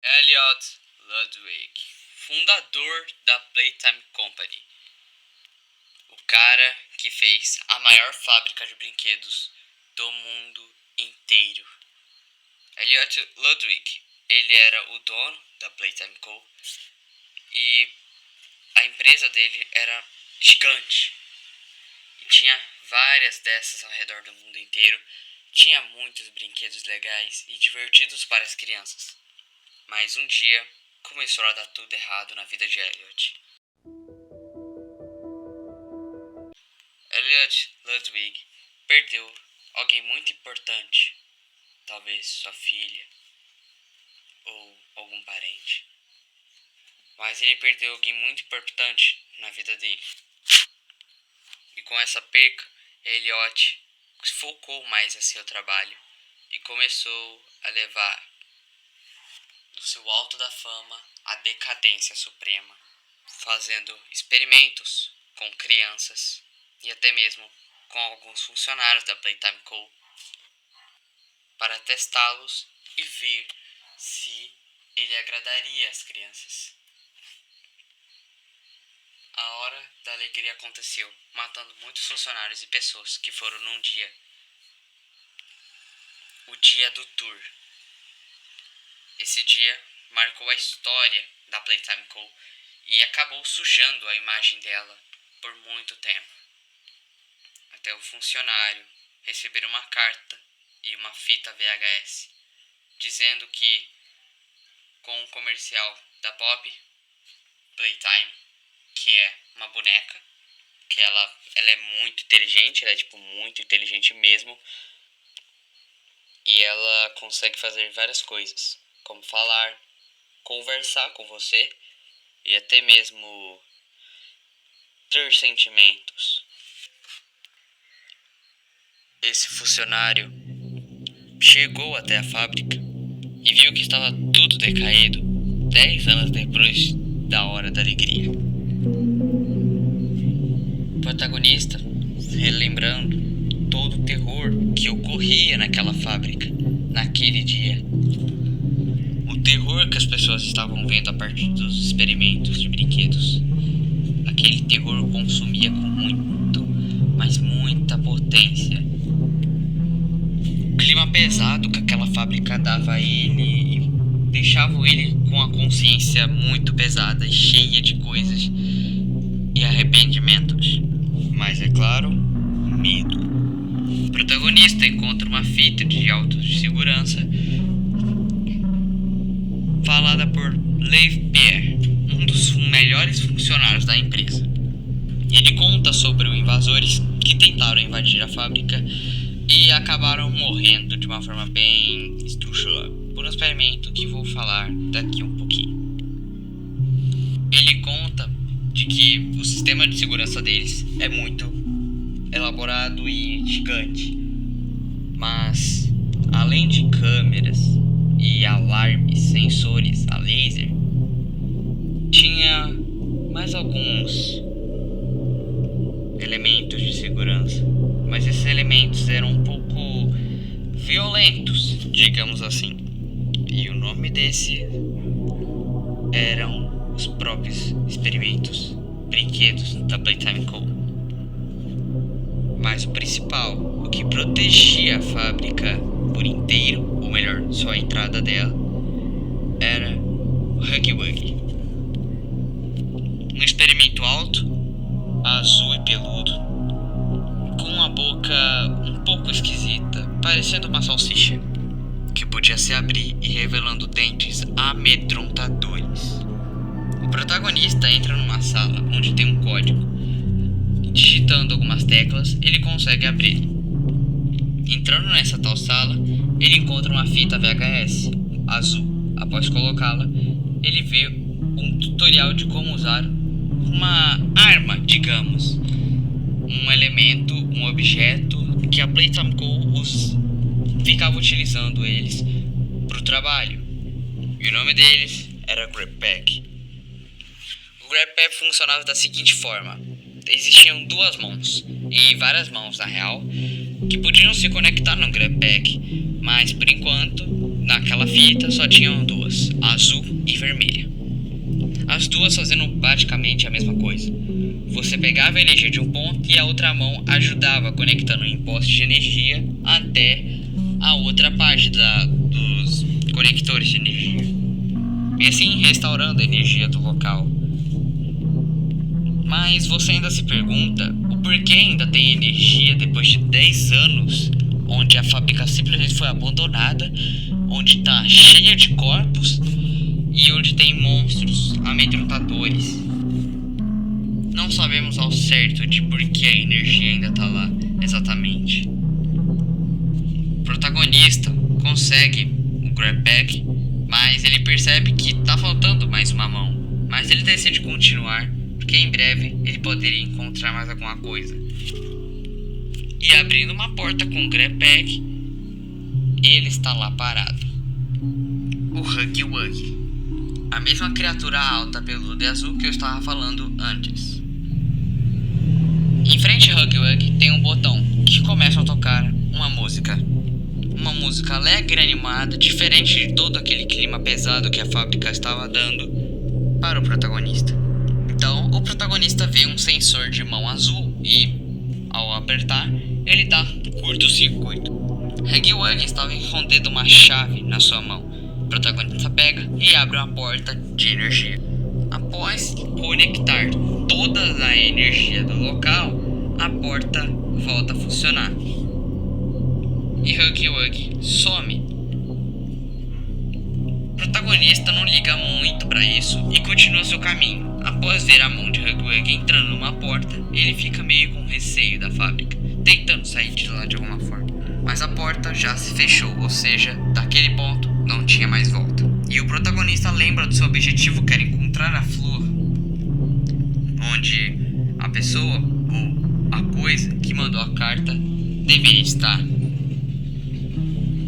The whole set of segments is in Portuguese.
Elliot Ludwig, fundador da Playtime Company. O cara que fez a maior fábrica de brinquedos do mundo inteiro. Elliot Ludwig, ele era o dono da Playtime Co. E a empresa dele era gigante. E tinha várias dessas ao redor do mundo inteiro. Tinha muitos brinquedos legais e divertidos para as crianças. Mas um dia começou a dar tudo errado na vida de Elliot. Elliot Ludwig perdeu alguém muito importante, talvez sua filha ou algum parente. Mas ele perdeu alguém muito importante na vida dele. E com essa perca, Elliot focou mais a seu trabalho e começou a levar do seu alto da fama à decadência suprema, fazendo experimentos com crianças e até mesmo com alguns funcionários da Playtime Co. para testá-los e ver se ele agradaria as crianças. A hora da alegria aconteceu, matando muitos funcionários e pessoas que foram num dia. O dia do tour. Esse dia marcou a história da Playtime Co. E acabou sujando a imagem dela por muito tempo. Até o funcionário receber uma carta e uma fita VHS, dizendo que com um comercial da Pop Playtime, que é uma boneca, que ela é muito inteligente, ela é muito inteligente mesmo, e ela consegue fazer várias coisas, como falar, conversar com você e até mesmo ter sentimentos. Esse funcionário chegou até a fábrica e viu que estava tudo decaído 10 anos depois da hora da alegria. O protagonista, relembrando todo o terror que ocorria naquela fábrica, naquele dia. O terror que as pessoas estavam vendo a partir dos experimentos de brinquedos. Aquele terror consumia com mas muita potência. O clima pesado que aquela fábrica dava a ele e deixava ele com a consciência muito pesada e cheia de coisas e arrependimentos. Mas é claro, medo. O protagonista encontra uma fita de autossegurança falada por Leif Pierre, um dos melhores funcionários da empresa. Ele conta sobre os invasores que tentaram invadir a fábrica e acabaram morrendo de uma forma bem estrúxula por um experimento que vou falar daqui um pouquinho. Ele conta de que o sistema de segurança deles é muito elaborado e gigante, mas além de câmeras e alarmes, sensores a laser, tinha mais alguns elementos de segurança, mas esses elementos eram um pouco violentos, digamos assim. E o nome desse eram os próprios experimentos, brinquedos da Playtime Co. Mas o principal, o que protegia a fábrica por inteiro, ou melhor, só a entrada dela, era o Huggy Wuggy. Um experimento alto, azul e peludo, com uma boca um pouco esquisita, parecendo uma salsicha, que podia se abrir e revelando dentes amedrontadores. O protagonista entra numa sala onde tem um código. Digitando algumas teclas, ele consegue abrir. Entrando nessa tal sala, ele encontra uma fita VHS azul. Após colocá-la, ele vê um tutorial de como usar uma arma, digamos, um elemento, um objeto que a Playtime Co. ficava utilizando eles para o trabalho. E o nome deles era Grab Pack. O Grab Pack funcionava da seguinte forma: existiam duas mãos, e várias mãos na real, que podiam se conectar no Grab Pack, mas por enquanto naquela fita só tinham duas, azul e vermelha. As duas fazendo praticamente a mesma coisa. Você pegava a energia de um ponto e a outra mão ajudava conectando um poste de energia até a outra parte dos conectores de energia. E assim restaurando a energia do local. Mas você ainda se pergunta o porquê ainda tem energia depois de 10 anos, onde a fábrica simplesmente foi abandonada, onde está cheia de corpos e onde tem monstros amedrontadores. Não sabemos ao certo de por que a energia ainda está lá exatamente. O protagonista consegue o grab pack, mas ele percebe que está faltando mais uma mão. Mas ele decide continuar, porque em breve ele poderia encontrar mais alguma coisa. E abrindo uma porta com o grab pack, ele está lá parado. O Huggy Wuggy, a mesma criatura alta, peluda e azul que eu estava falando antes. Em frente ao Huggy Wuggy tem um botão que começa a tocar uma música. Uma música alegre e animada, diferente de todo aquele clima pesado que a fábrica estava dando para o protagonista. Então o protagonista vê um sensor de mão azul e, ao apertar, ele dá curto-circuito. Huggy Wuggy estava escondendo uma chave na sua mão. O protagonista pega e abre uma porta de energia. Após conectar toda a energia do local, a porta volta a funcionar. E Huggy Wuggy some. O protagonista não liga muito para isso e continua seu caminho. Após ver a mão de Huggy Wuggy entrando numa porta, ele fica meio com receio da fábrica, tentando sair de lá de alguma forma. Mas a porta já se fechou, ou seja, daquele ponto não tinha mais volta. E o protagonista lembra do seu objetivo, que era encontrar a flor, onde a pessoa ou a coisa que mandou a carta deveria estar.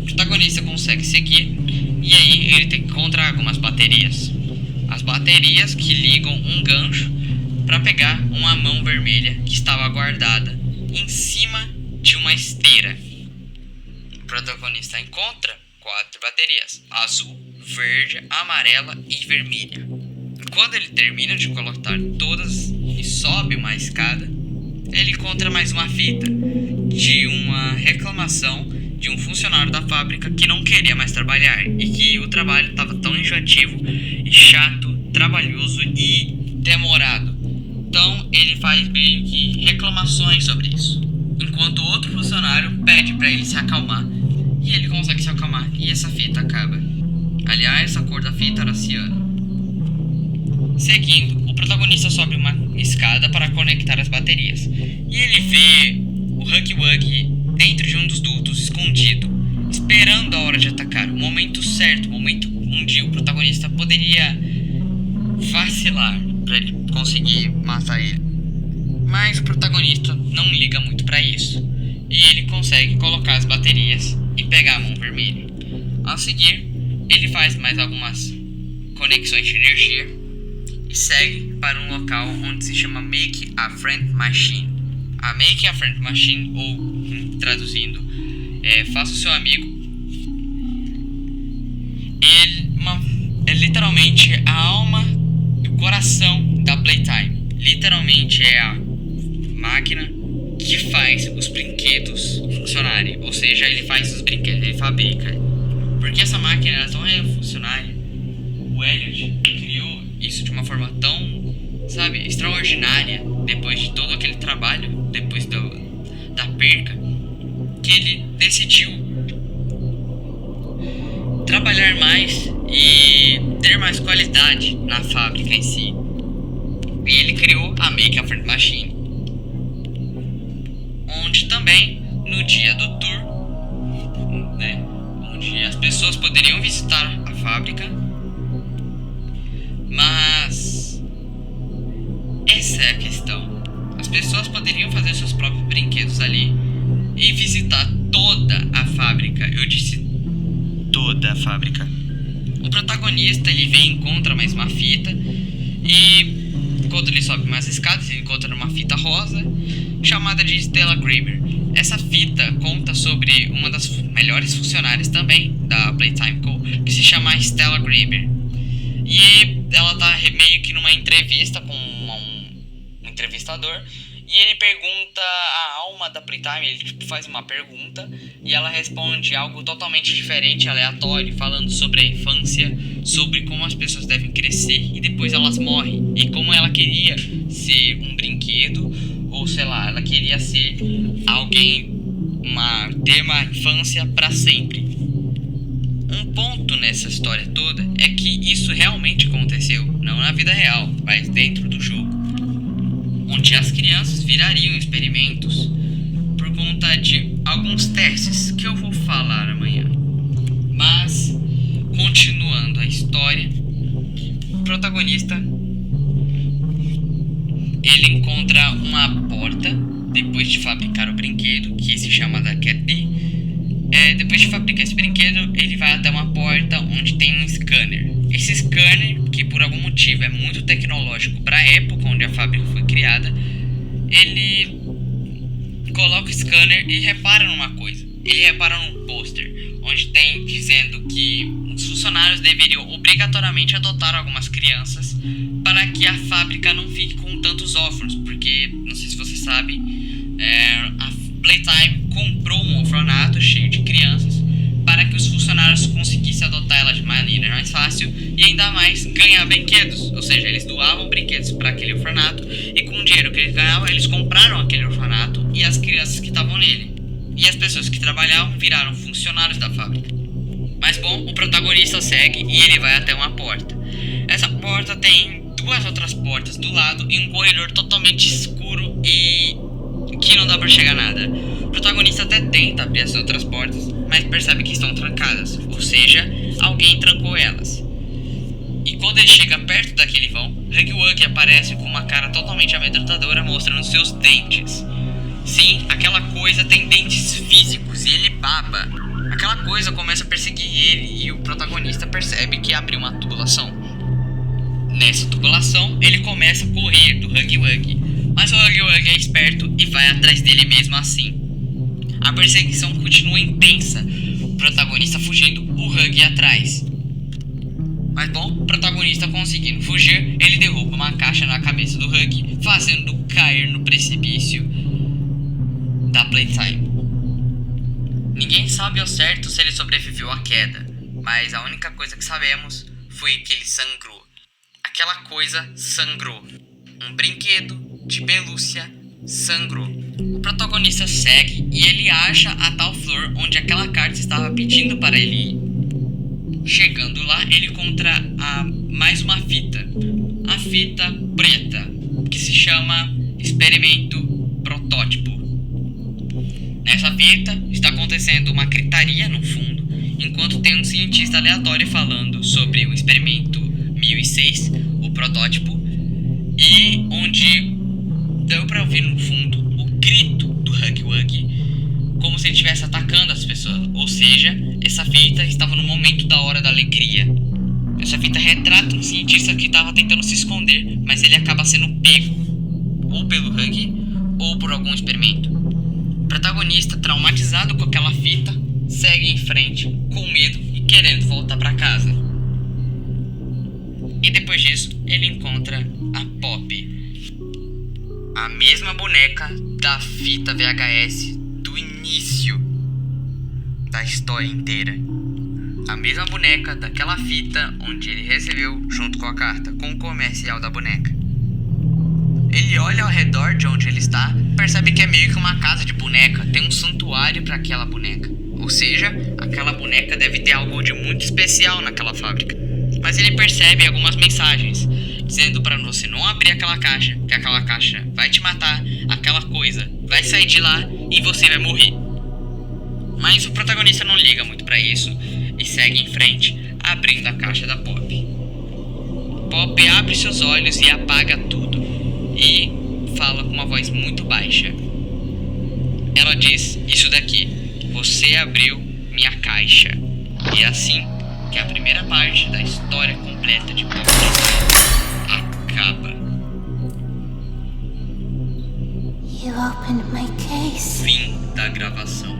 O protagonista consegue seguir e aí ele tem que encontrar algumas baterias. As baterias que ligam um gancho para pegar uma mão vermelha que estava guardada em cima de uma esteira. O protagonista encontra 4 baterias: azul, verde, amarela e vermelha. Quando ele termina de colocar todas e sobe uma escada, ele encontra mais uma fita de uma reclamação de um funcionário da fábrica que não queria mais trabalhar e que o trabalho estava tão enjoativo e chato, trabalhoso e demorado. Então ele faz meio que reclamações sobre isso, enquanto outro funcionário pede para ele se acalmar e ele consegue se acalmar e essa fita acaba. Aliás, a cor da fita era ciano. Seguindo, o protagonista sobe uma escada para conectar as baterias e ele vê o Huggy Wuggy dentro de um dos dutos, escondido, esperando a hora de atacar, o momento certo, o momento onde o protagonista poderia vacilar para ele conseguir matar ele. Mas o protagonista não liga muito para isso e ele consegue colocar as baterias e pegar a mão vermelha. A seguir, ele faz mais algumas conexões de energia e segue para um local onde se chama Make a Friend Machine. A Make a Friend Machine, ou traduzindo, faça o seu amigo, é literalmente a alma e o coração da Playtime. Literalmente é a máquina que faz os brinquedos funcionarem. Ou seja, ele faz os brinquedos, ele fabrica. Porque essa máquina era tão revolucionária, o Elliot criou isso de uma forma tão, extraordinária, depois de todo aquele trabalho, depois da perca, que ele decidiu trabalhar mais e ter mais qualidade na fábrica em si. E ele criou a Make a Friend Machine, onde também no dia do tour, onde as pessoas poderiam visitar a fábrica, mas essa é a questão. As pessoas poderiam fazer seus próprios brinquedos ali e visitar toda a fábrica. Eu disse toda a fábrica. O protagonista, ele vem e encontra mais uma fita e quando ele sobe mais escadas, ele encontra uma fita rosa chamada de Stella Graber. Essa fita conta sobre uma das melhores funcionárias também da Playtime Co., que se chama Stella Graber. E ela tá meio que numa entrevista com um entrevistador, e ele pergunta a alma da Playtime, ele tipo faz uma pergunta e ela responde algo totalmente diferente, aleatório, falando sobre a infância, sobre como as pessoas devem crescer e depois elas morrem, e como ela queria ser um brinquedo, ou sei lá, ela queria ser alguém, ter uma infância para sempre. Um ponto nessa história toda é que isso realmente aconteceu, não na vida real, mas dentro do jogo, onde as crianças virariam experimentos por conta de alguns testes que eu vou falar amanhã. Mas, continuando a história, o protagonista, ele encontra uma porta depois de fabricar o brinquedo, que se chama da Cat Bee. Depois de fabricar esse brinquedo, ele vai até uma porta onde tem um scanner. Esse scanner, que por algum motivo é muito tecnológico para a época onde a fábrica foi criada, ele coloca o scanner e repara numa coisa. Ele repara num pôster onde tem dizendo que os funcionários deveriam obrigatoriamente adotar algumas crianças para que a fábrica não fique com tantos órfãos, porque, não sei se você sabe, a Playtime comprou um orfanato cheio de crianças para que os funcionários conseguissem adotar elas de maneira mais fácil e ainda mais ganhar brinquedos. Ou seja, eles doavam brinquedos para aquele orfanato e com o dinheiro que eles ganhavam, eles compraram aquele orfanato e as crianças que estavam nele. E as pessoas que trabalhavam viraram funcionários da fábrica. Mas bom, o protagonista segue e ele vai até uma porta. Essa porta tem duas outras portas do lado e um corredor totalmente escuro e que não dá pra chegar nada. O protagonista até tenta abrir as outras portas, mas percebe que estão trancadas, ou seja, alguém trancou elas. E quando ele chega perto daquele vão, Huggy Wuggy aparece com uma cara totalmente amedrontadora, mostrando seus dentes. Sim, aquela coisa tem dentes físicos e ele baba. Aquela coisa começa a perseguir ele e o protagonista percebe que abriu uma tubulação. Nessa tubulação, ele começa a correr do Huggy Wuggy, mas o Huggy Wuggy é esperto e vai atrás dele mesmo assim. A perseguição continua intensa, o protagonista fugindo, o Huggy atrás. Mas bom, o protagonista conseguindo fugir, ele derruba uma caixa na cabeça do Huggy, fazendo cair no precipício da Playtime. Ninguém sabe ao certo se ele sobreviveu à queda, mas a única coisa que sabemos foi que ele sangrou. Aquela coisa sangrou. Um brinquedo de pelúcia sangrou. O protagonista segue e ele acha a tal flor onde aquela carta estava pedindo para ele ir. Chegando lá, ele encontra mais uma fita. A fita preta, que se chama Experimento Protótipo. Nessa fita está acontecendo uma gritaria no fundo, enquanto tem um cientista aleatório falando sobre o experimento 1006, o protótipo, e onde deu para ouvir no fundo o grito do Huggy Wuggy, como se ele estivesse atacando as pessoas. Ou seja, essa fita estava no momento da hora da alegria. Essa fita retrata um cientista que estava tentando se esconder, mas ele acaba sendo pego, ou pelo Huggy, ou por algum experimento. O protagonista, traumatizado com aquela fita, segue em frente, com medo e querendo voltar para casa. E depois disso, ele encontra a Pop, a mesma boneca da fita VHS do início da história inteira. A mesma boneca daquela fita onde ele recebeu junto com a carta, com o comercial da boneca. Ele olha ao redor de onde ele está, percebe que é meio que uma casa de boneca, tem um santuário para aquela boneca. Ou seja, aquela boneca deve ter algo de muito especial naquela fábrica. Mas ele percebe algumas mensagens, dizendo para você não abrir aquela caixa, que aquela caixa vai te matar, aquela coisa vai sair de lá e você vai morrer. Mas o protagonista não liga muito para isso e segue em frente, abrindo a caixa da Pop. Pop abre seus olhos e apaga tudo, e fala com uma voz muito baixa. Ela diz, isso daqui, você abriu minha caixa. E é assim que a primeira parte da história completa de Pop acaba. You opened my case. Fim da gravação.